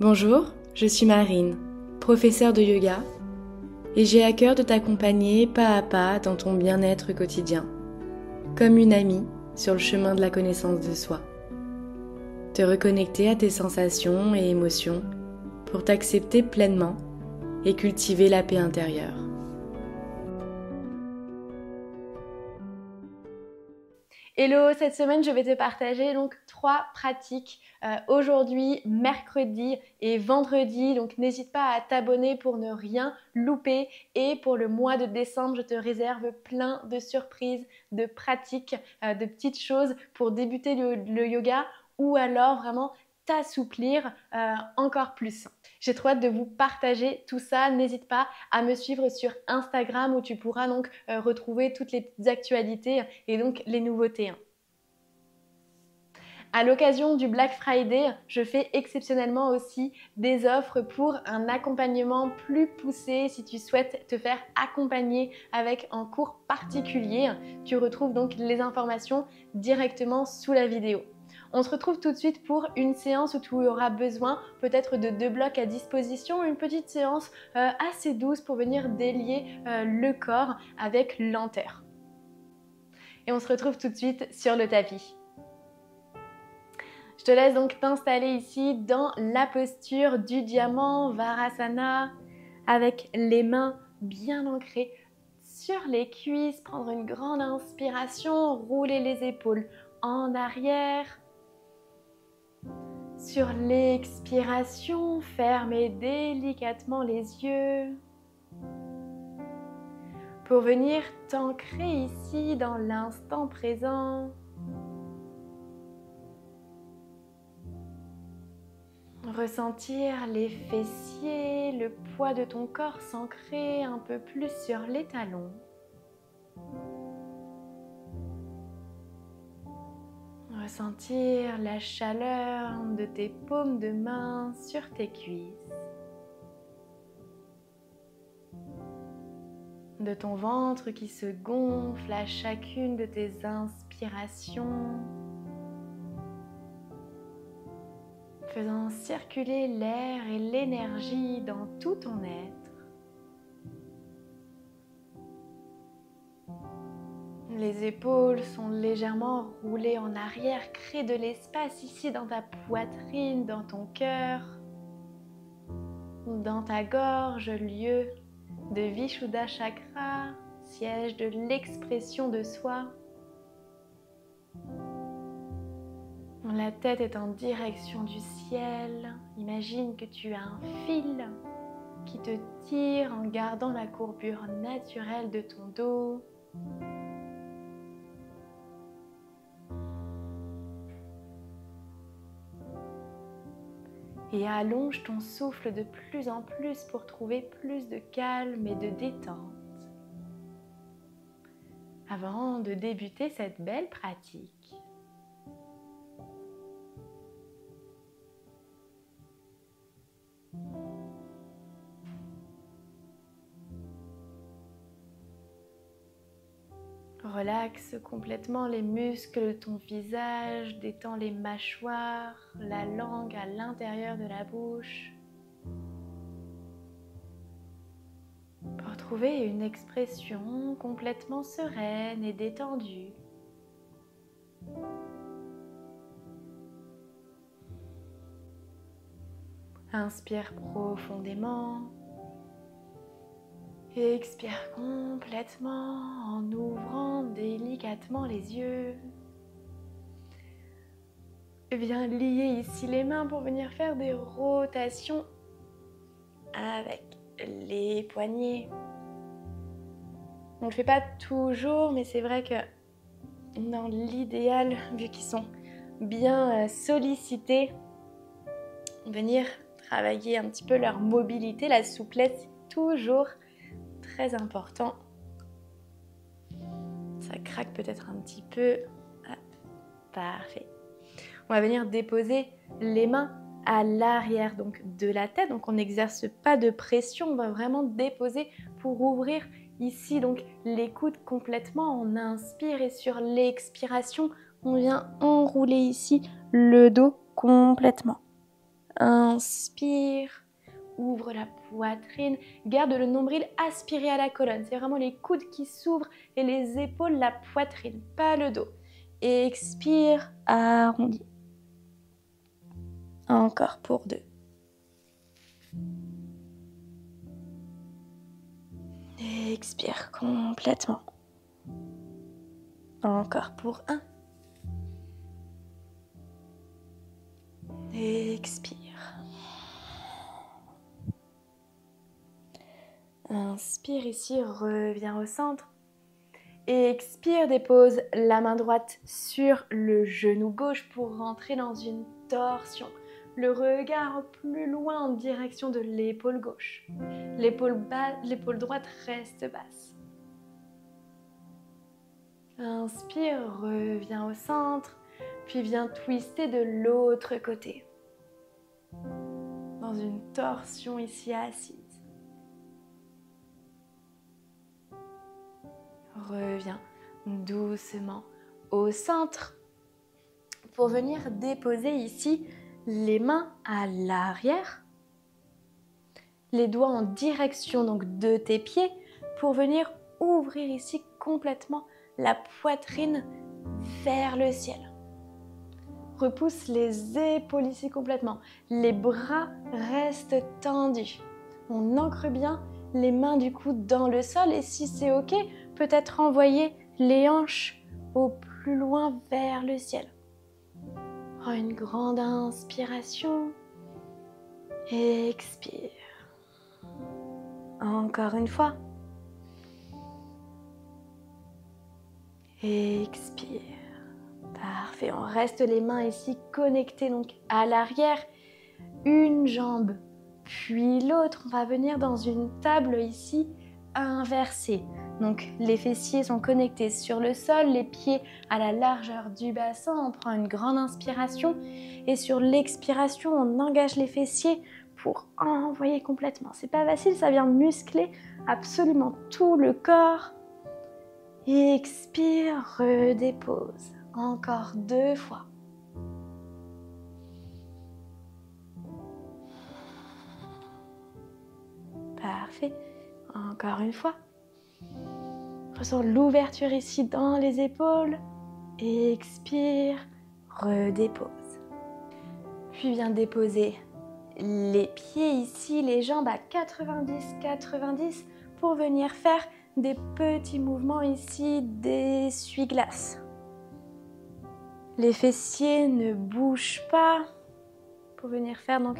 Bonjour, je suis Marine, professeure de yoga, et j'ai à cœur de t'accompagner pas à pas dans ton bien-être quotidien, comme une amie sur le chemin de la connaissance de soi. Te reconnecter à tes sensations et émotions pour t'accepter pleinement et cultiver la paix intérieure. Hello, cette semaine je vais te partager donc 3 pratiques aujourd'hui, mercredi et vendredi. Donc n'hésite pas à t'abonner pour ne rien louper. Et pour le mois de décembre, je te réserve plein de surprises, de pratiques, de petites choses pour débuter le yoga ou alors vraiment t'assouplir encore plus. J'ai trop hâte de vous partager tout ça. N'hésite pas à me suivre sur Instagram où tu pourras donc retrouver toutes les petites actualités et donc les nouveautés. À l'occasion du Black Friday, je fais exceptionnellement aussi des offres pour un accompagnement plus poussé. Si tu souhaites te faire accompagner avec un cours particulier, tu retrouves donc les informations directement sous la vidéo. On se retrouve tout de suite pour une séance où tu auras besoin peut-être de 2 blocs à disposition, une petite séance assez douce pour venir délier le corps avec lenteur. Et on se retrouve tout de suite sur le tapis. Je te laisse donc t'installer ici dans la posture du diamant Varasana avec les mains bien ancrées sur les cuisses. Prendre une grande inspiration, rouler les épaules en arrière. Sur l'expiration, fermez délicatement les yeux pour venir t'ancrer ici dans l'instant présent. Ressentir les fessiers, le poids de ton corps s'ancrer un peu plus sur les talons. Ressentir la chaleur de tes paumes de main sur tes cuisses. De ton ventre qui se gonfle à chacune de tes inspirations. Faisant circuler l'air et l'énergie dans tout ton être. Les épaules sont légèrement roulées en arrière, crée de l'espace ici dans ta poitrine, dans ton cœur, dans ta gorge, lieu de Vishuddha Chakra, siège de l'expression de soi. La tête est en direction du ciel. Imagine que tu as un fil qui te tire en gardant la courbure naturelle de ton dos. Et allonge ton souffle de plus en plus pour trouver plus de calme et de détente. Avant de débuter cette belle pratique, relaxe complètement les muscles de ton visage, détends les mâchoires, la langue à l'intérieur de la bouche. Pour trouver une expression complètement sereine et détendue. Inspire profondément. Et expire complètement en ouvrant délicatement les yeux. Viens lier ici les mains pour venir faire des rotations avec les poignets. On ne le fait pas toujours, mais c'est vrai que dans l'idéal, vu qu'ils sont bien sollicités, venir travailler un petit peu leur mobilité, la souplesse, c'est toujours très important. Ça craque peut-être un petit peu. Ah, parfait. On va venir déposer les mains à l'arrière donc de la tête. Donc on n'exerce pas de pression, on va vraiment déposer pour ouvrir ici donc les coudes complètement. On inspire et sur l'expiration, on vient enrouler ici le dos complètement. Inspire, ouvre la poitrine, garde le nombril aspiré à la colonne. C'est vraiment les coudes qui s'ouvrent et les épaules, la poitrine, pas le dos. Expire, arrondis. Encore pour 2. Expire complètement. Encore pour 1. Expire. Inspire ici, reviens au centre. Expire, dépose la main droite sur le genou gauche pour rentrer dans une torsion. Le regard plus loin en direction de l'épaule gauche. L'épaule droite reste basse. Inspire, reviens au centre, puis viens twister de l'autre côté. Dans une torsion ici assise. Reviens doucement au centre pour venir déposer ici les mains à l'arrière, les doigts en direction donc de tes pieds pour venir ouvrir ici complètement la poitrine vers le ciel. Repousse les épaules ici complètement, les bras restent tendus. On ancre bien les mains du coup dans le sol et si c'est ok, peut-être envoyer les hanches au plus loin vers le ciel. Prends une grande inspiration. Expire. Encore une fois. Expire. Parfait. On reste les mains ici connectées donc à l'arrière. Une jambe, puis l'autre. On va venir dans une table ici inversée. Donc les fessiers sont connectés sur le sol, les pieds à la largeur du bassin. On prend une grande inspiration et sur l'expiration, on engage les fessiers pour envoyer complètement. C'est pas facile, ça vient muscler absolument tout le corps. Expire, redépose. Encore 2 fois. Parfait. Encore une fois. Ressens l'ouverture ici dans les épaules. Expire, redépose. Puis viens déposer les pieds ici, les jambes à 90 pour venir faire des petits mouvements ici d'essuie-glace. Les fessiers ne bougent pas pour venir faire donc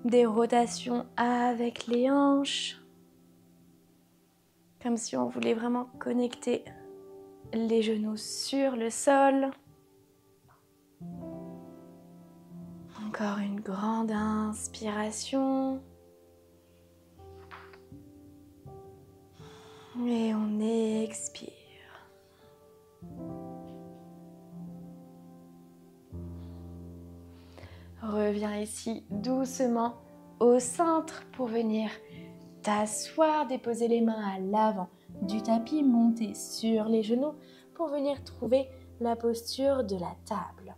des rotations avec les hanches. Comme si on voulait vraiment connecter les genoux sur le sol. Encore une grande inspiration. Et on expire. Reviens ici doucement au centre pour venir t'asseoir, déposer les mains à l'avant du tapis, monter sur les genoux pour venir trouver la posture de la table.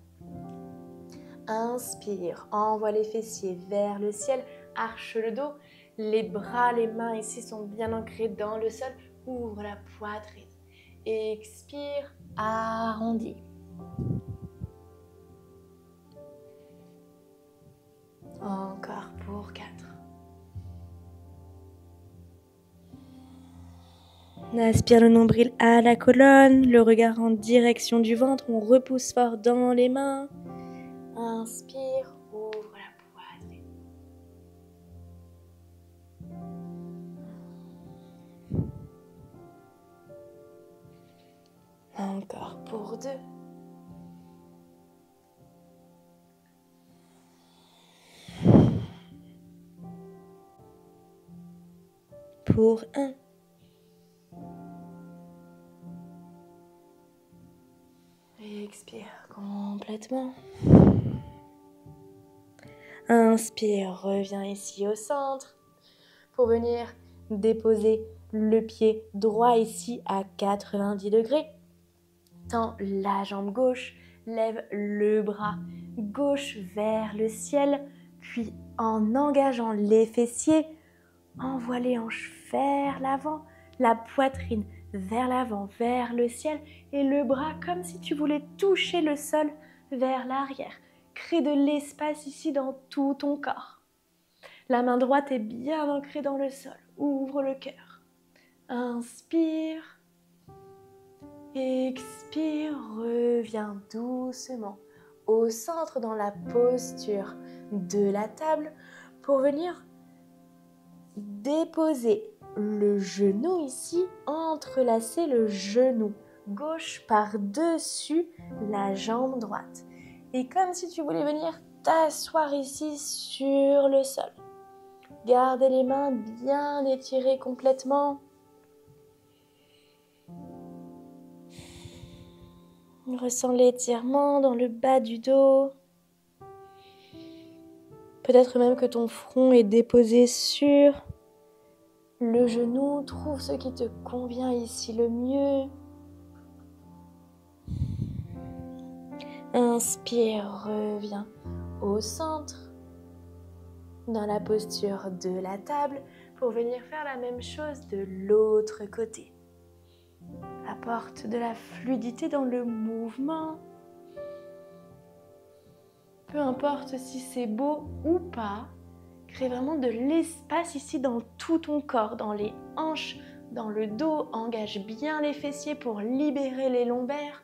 Inspire, envoie les fessiers vers le ciel, arche le dos, les bras, les mains ici sont bien ancrés dans le sol, ouvre la poitrine. Expire, arrondis. Encore pour 4. On aspire le nombril à la colonne, le regard en direction du ventre, on repousse fort dans les mains. Inspire, ouvre la poitrine. Encore pour 2. Pour 1. Expire complètement. Inspire, reviens ici au centre pour venir déposer le pied droit ici à 90 degrés. Tends la jambe gauche, lève le bras gauche vers le ciel, Puis en engageant les fessiers, envoie les hanches vers l'avant, la poitrine vers l'avant, vers le ciel et le bras comme si tu voulais toucher le sol vers l'arrière. Crée de l'espace ici dans tout ton corps. La main droite est bien ancrée dans le sol. Ouvre le cœur. Inspire. Expire. Reviens doucement au centre dans la posture de la table pour venir déposer le genou ici, entrelacer le genou gauche par-dessus la jambe droite. Et comme si tu voulais venir t'asseoir ici sur le sol. Gardez les mains bien étirées complètement. Ressens l'étirement dans le bas du dos. Peut-être même que ton front est déposé sur le genou. Trouve ce qui te convient ici le mieux. Inspire, reviens au centre, dans la posture de la table, pour venir faire la même chose de l'autre côté. Apporte de la fluidité dans le mouvement. Peu importe si c'est beau ou pas, crée vraiment de l'espace ici dans tout ton corps, dans les hanches, dans le dos. Engage bien les fessiers pour libérer les lombaires.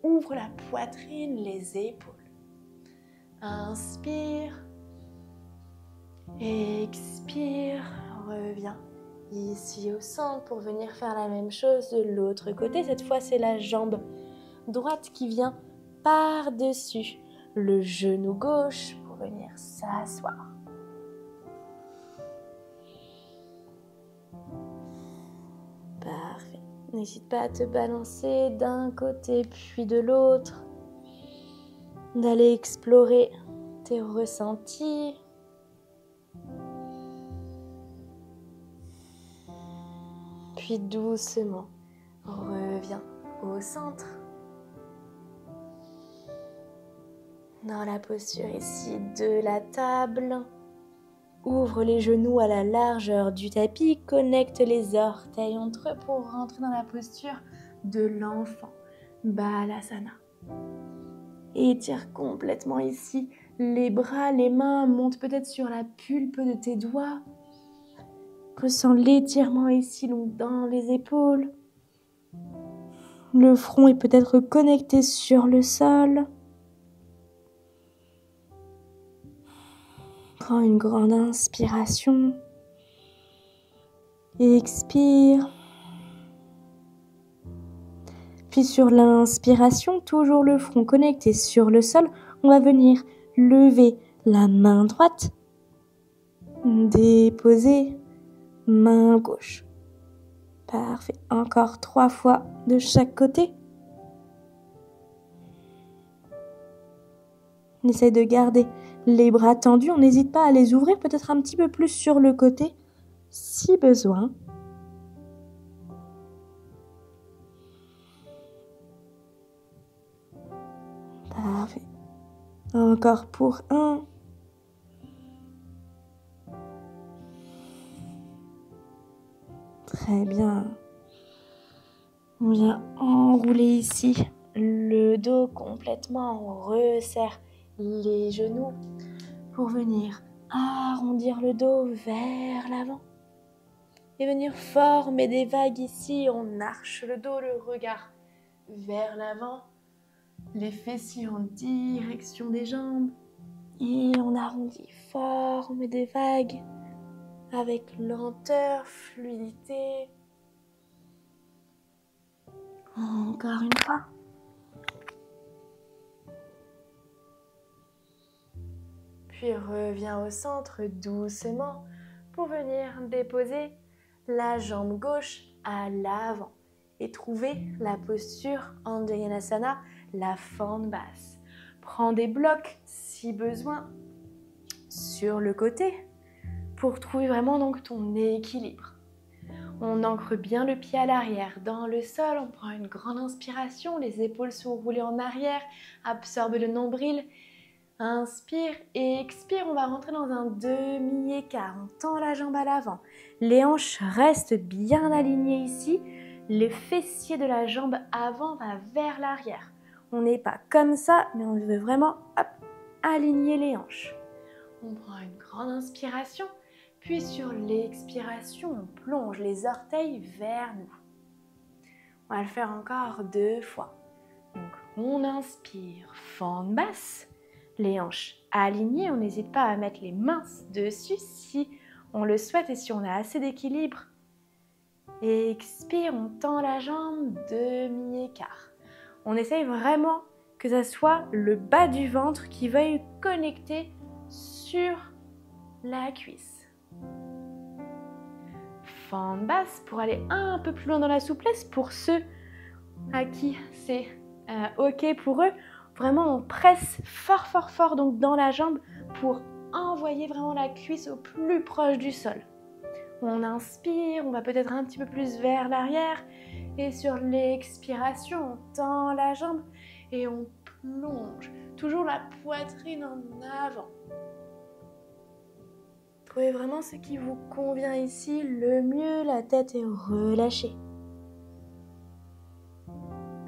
Ouvre la poitrine, les épaules. Inspire. Expire. Reviens ici au centre pour venir faire la même chose de l'autre côté. Cette fois, c'est la jambe droite qui vient par-dessus le genou gauche pour venir s'asseoir. Parfait. N'hésite pas à te balancer d'un côté puis de l'autre, d'aller explorer tes ressentis. Puis doucement, reviens au centre. Dans la posture ici de la table. Ouvre les genoux à la largeur du tapis. Connecte les orteils entre eux pour rentrer dans la posture de l'enfant. Balasana. Étire complètement ici les bras, les mains. Monte peut-être sur la pulpe de tes doigts. Ressens l'étirement ici donc dans les épaules. Le front est peut-être connecté sur le sol. Prends une grande inspiration. Expire. Puis sur l'inspiration, toujours le front connecté sur le sol, on va venir lever la main droite. Déposer main gauche. Parfait. Encore 3 fois de chaque côté. On essaye de garder les bras tendus. On n'hésite pas à les ouvrir peut-être un petit peu plus sur le côté, si besoin. Parfait. Encore pour 1. Très bien. On vient enrouler ici le dos complètement. On resserre les genoux pour venir arrondir le dos vers l'avant. Et venir former des vagues ici. On arche le dos, le regard vers l'avant. Les fessiers en direction des jambes. Et on arrondit, forme des vagues avec lenteur, fluidité. Encore une fois. Puis reviens au centre doucement pour venir déposer la jambe gauche à l'avant et trouver la posture Anjayanasana, la fente basse. Prends des blocs si besoin sur le côté pour trouver vraiment donc ton équilibre. On ancre bien le pied à l'arrière dans le sol, on prend une grande inspiration, les épaules sont roulées en arrière, absorbe le nombril, Inspire et expire, on va rentrer dans un demi-écart. On tend la jambe à l'avant. Les hanches restent bien alignées ici. Le fessier de la jambe avant va vers l'arrière. On n'est pas comme ça, mais on veut vraiment aligner les hanches. On prend une grande inspiration, puis sur l'expiration, on plonge les orteils vers nous. On va le faire encore 2 fois. Donc, on inspire, fente basse, les hanches alignées. On n'hésite pas à mettre les mains dessus si on le souhaite et si on a assez d'équilibre. Et expire, on tend la jambe, demi-écart. On essaye vraiment que ça soit le bas du ventre qui veuille connecter sur la cuisse. Fente basse pour aller un peu plus loin dans la souplesse. Pour ceux à qui c'est ok pour eux, vraiment on presse fort fort fort donc dans la jambe pour envoyer vraiment la cuisse au plus proche du sol. On inspire, on va peut-être un petit peu plus vers l'arrière et sur l'expiration on tend la jambe et on plonge toujours la poitrine en avant. Trouvez vraiment ce qui vous convient ici le mieux, la tête est relâchée.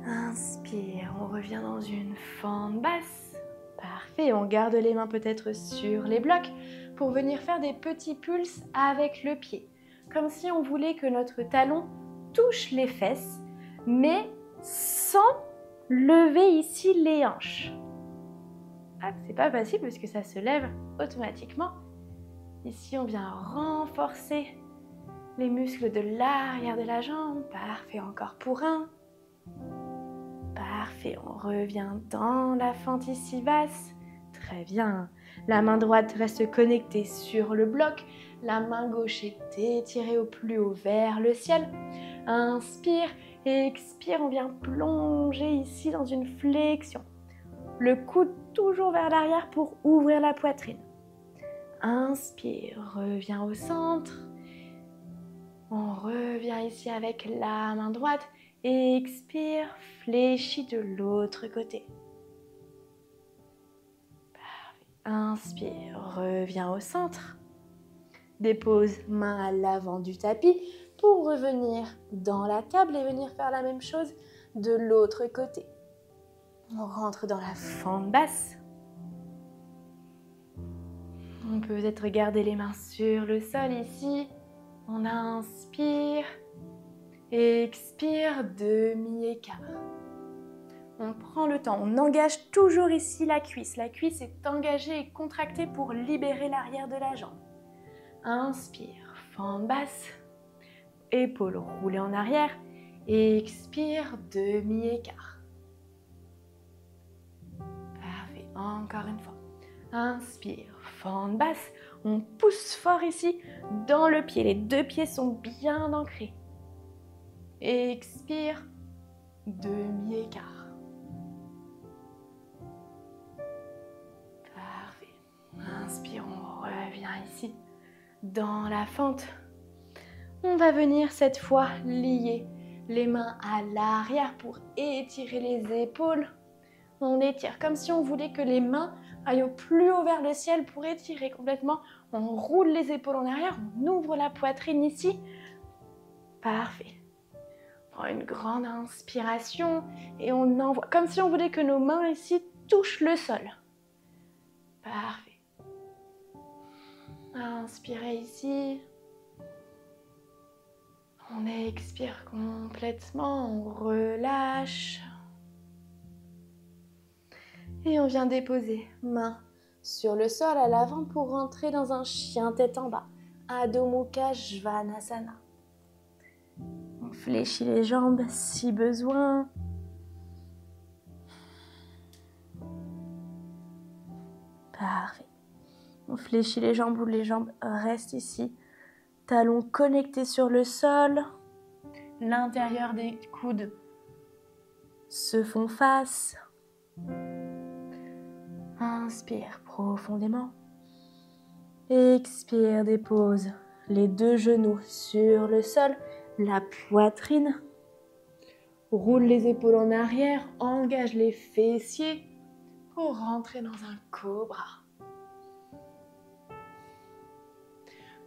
Inspire, on revient dans une fente basse. Parfait, on garde les mains peut-être sur les blocs pour venir faire des petits pulses avec le pied. Comme si on voulait que notre talon touche les fesses, mais sans lever ici les hanches. C'est pas facile parce que ça se lève automatiquement. Ici, on vient renforcer les muscles de l'arrière de la jambe. Parfait, encore pour un. Parfait, on revient dans la fente ici basse. Très bien. La main droite reste connectée sur le bloc. La main gauche est étirée au plus haut vers le ciel. Inspire et expire, on vient plonger ici dans une flexion. Le coude toujours vers l'arrière pour ouvrir la poitrine. Inspire, reviens au centre. On revient ici avec la main droite. Expire, fléchis de l'autre côté. Parfait. Inspire, reviens au centre. Dépose main à l'avant du tapis pour revenir dans la table et venir faire la même chose de l'autre côté. On rentre dans la fente basse. On peut peut-être garder les mains sur le sol ici. On inspire, expire, demi-écart. On prend le temps, on engage toujours ici la cuisse. La cuisse est engagée et contractée pour libérer l'arrière de la jambe. Inspire, fente basse, épaules roulées en arrière. Expire, demi-écart. Parfait, encore une fois. Inspire, fente basse, on pousse fort ici dans le pied. Les 2 pieds sont bien ancrés. Expire, demi-écart. Parfait. Inspire, on revient ici dans la fente. On va venir cette fois lier les mains à l'arrière pour étirer les épaules. On étire comme si on voulait que les mains aillent au plus haut vers le ciel pour étirer complètement. On roule les épaules en arrière, on ouvre la poitrine ici. Parfait. On prend une grande inspiration et on envoie comme si on voulait que nos mains ici touchent le sol. Parfait. Inspirez ici. On expire complètement, on relâche. Et on vient déposer main sur le sol à l'avant pour rentrer dans un chien tête en bas. Adho Mukha Svanasana. On fléchit les jambes si besoin. Parfait. On fléchit les jambes ou les jambes restent ici. Talons connectés sur le sol. L'intérieur des coudes se font face. Inspire profondément. Expire, dépose les 2 genoux sur le sol, la poitrine. Roule les épaules en arrière, engage les fessiers pour rentrer dans un cobra.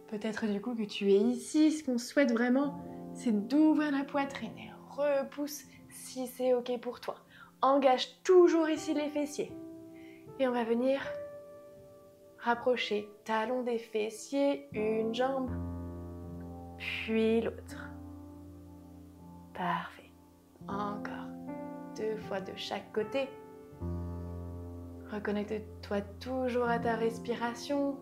Peut-être du coup que tu es ici, ce qu'on souhaite vraiment, c'est d'ouvrir la poitrine et repousse si c'est ok pour toi. Engage toujours ici les fessiers. Et on va venir rapprocher talon des fessiers, une jambe, puis l'autre. Parfait. Encore 2 fois de chaque côté. Reconnecte-toi toujours à ta respiration.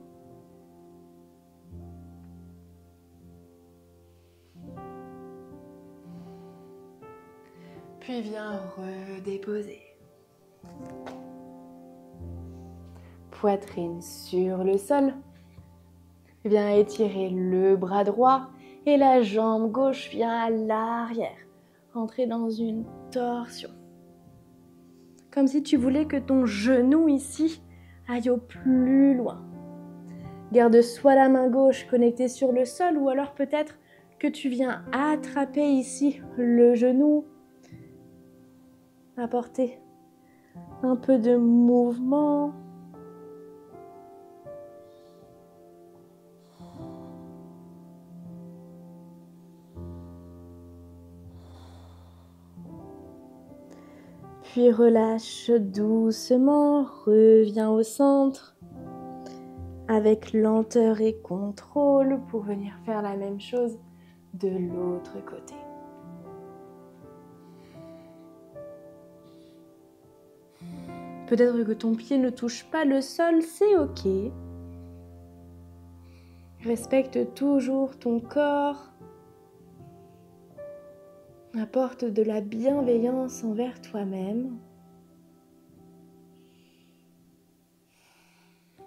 Puis viens redéposer. Poitrine sur le sol. Viens étirer le bras droit et la jambe gauche vient à l'arrière. Entrer dans une torsion. Comme si tu voulais que ton genou ici aille au plus loin. Garde soit la main gauche connectée sur le sol ou alors peut-être que tu viens attraper ici le genou. Apporter un peu de mouvement. Puis relâche doucement, reviens au centre avec lenteur et contrôle pour venir faire la même chose de l'autre côté. Peut-être que ton pied ne touche pas le sol, c'est ok. Respecte toujours ton corps. Apporte de la bienveillance envers toi-même.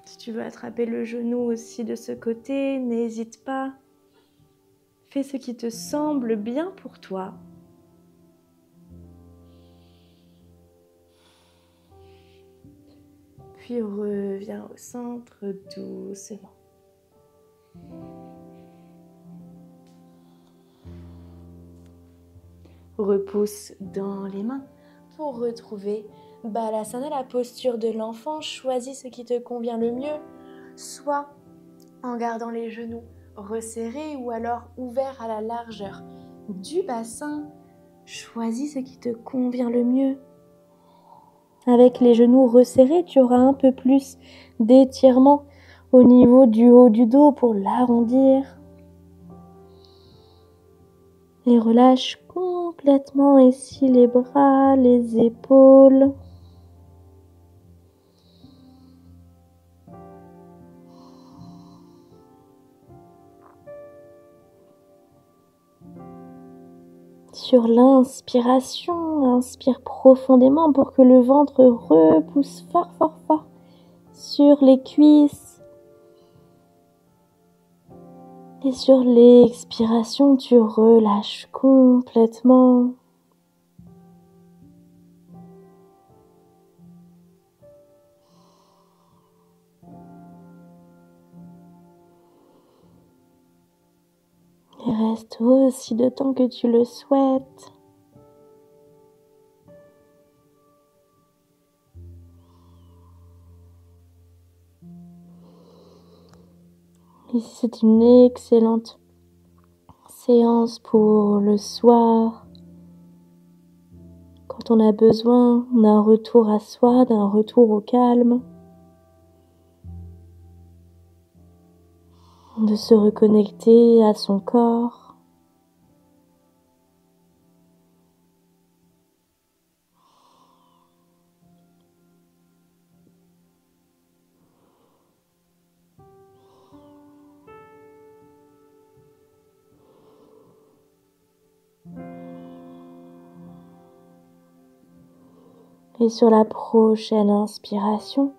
Si tu veux attraper le genou aussi de ce côté, n'hésite pas. Fais ce qui te semble bien pour toi. Puis reviens au centre doucement. Repousse dans les mains pour retrouver Balasana, la posture de l'enfant. Choisis ce qui te convient le mieux, soit en gardant les genoux resserrés ou alors ouverts à la largeur du bassin. Choisis ce qui te convient le mieux. Avec les genoux resserrés, tu auras un peu plus d'étirement au niveau du haut du dos pour l'arrondir. Et relâche complètement ici les bras, les épaules. Sur l'inspiration, inspire profondément pour que le ventre repousse fort, fort, fort sur les cuisses. Et sur l'expiration, tu relâches complètement. Et reste aussi de temps que tu le souhaites. Ici, c'est une excellente séance pour le soir. Quand on a besoin d'un retour à soi, d'un retour au calme. De se reconnecter à son corps. Et sur la prochaine inspiration,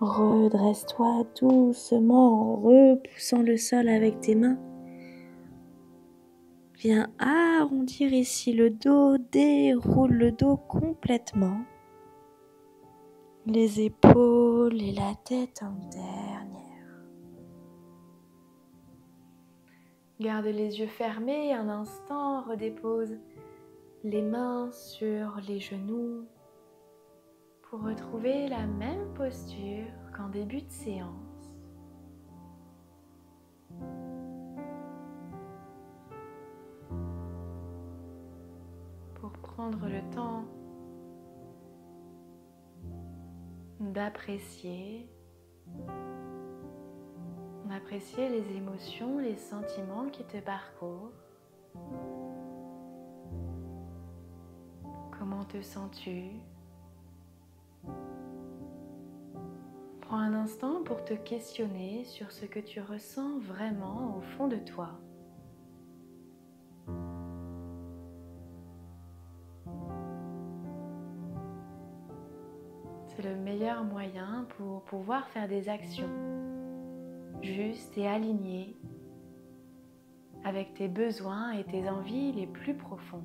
redresse-toi doucement en repoussant le sol avec tes mains. Viens arrondir ici le dos, déroule le dos complètement. Les épaules et la tête en dernière. Garde les yeux fermés un instant, redépose les mains sur les genoux pour retrouver la même posture qu'en début de séance. Pour prendre le temps d'apprécier les émotions, les sentiments qui te parcourent. Comment te sens-tu? Prends un instant pour te questionner sur ce que tu ressens vraiment au fond de toi. C'est le meilleur moyen pour pouvoir faire des actions justes et alignées avec tes besoins et tes envies les plus profondes.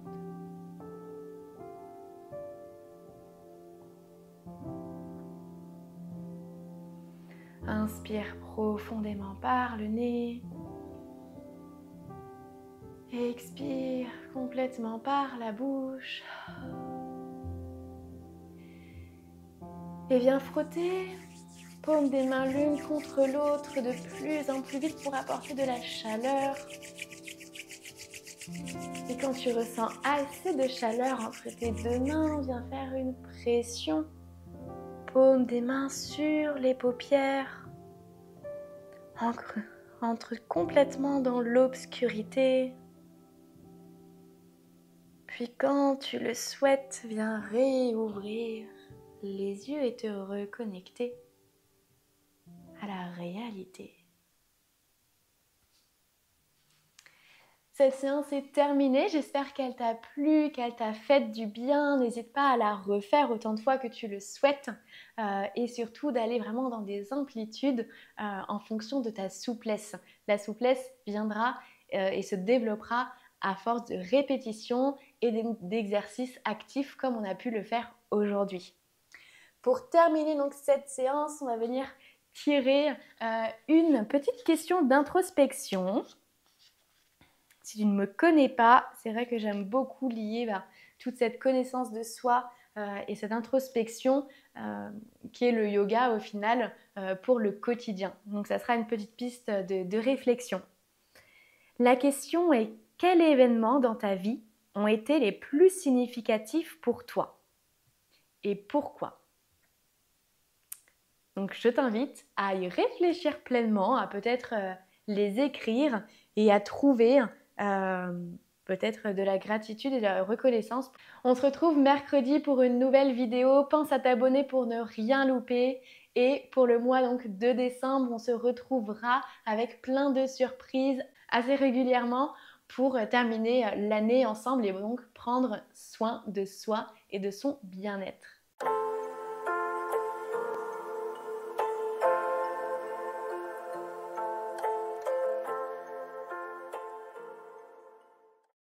Inspire profondément par le nez. Et expire complètement par la bouche. Et viens frotter paume des mains l'une contre l'autre de plus en plus vite pour apporter de la chaleur. Et quand tu ressens assez de chaleur entre tes deux mains, viens faire une pression. Paume des mains sur les paupières. Entre complètement dans l'obscurité. Puis quand tu le souhaites, viens réouvrir les yeux et te reconnecter à la réalité. Cette séance est terminée, j'espère qu'elle t'a plu, qu'elle t'a fait du bien. N'hésite pas à la refaire autant de fois que tu le souhaites et surtout d'aller vraiment dans des amplitudes en fonction de ta souplesse. La souplesse viendra et se développera à force de répétition et d'exercices actifs comme on a pu le faire aujourd'hui. Pour terminer donc cette séance, on va venir tirer une petite question d'introspection. Si tu ne me connais pas, c'est vrai que j'aime beaucoup lier toute cette connaissance de soi et cette introspection qui est le yoga au final pour le quotidien. Donc ça sera une petite piste de réflexion. La question est: quels événements dans ta vie ont été les plus significatifs pour toi? Et pourquoi? Donc je t'invite à y réfléchir pleinement, à peut-être les écrire et à trouver peut-être de la gratitude et de la reconnaissance. On se retrouve mercredi pour une nouvelle vidéo. Pense à t'abonner pour ne rien louper. Et pour le mois donc de décembre, on se retrouvera avec plein de surprises assez régulièrement pour terminer l'année ensemble et donc prendre soin de soi et de son bien-être.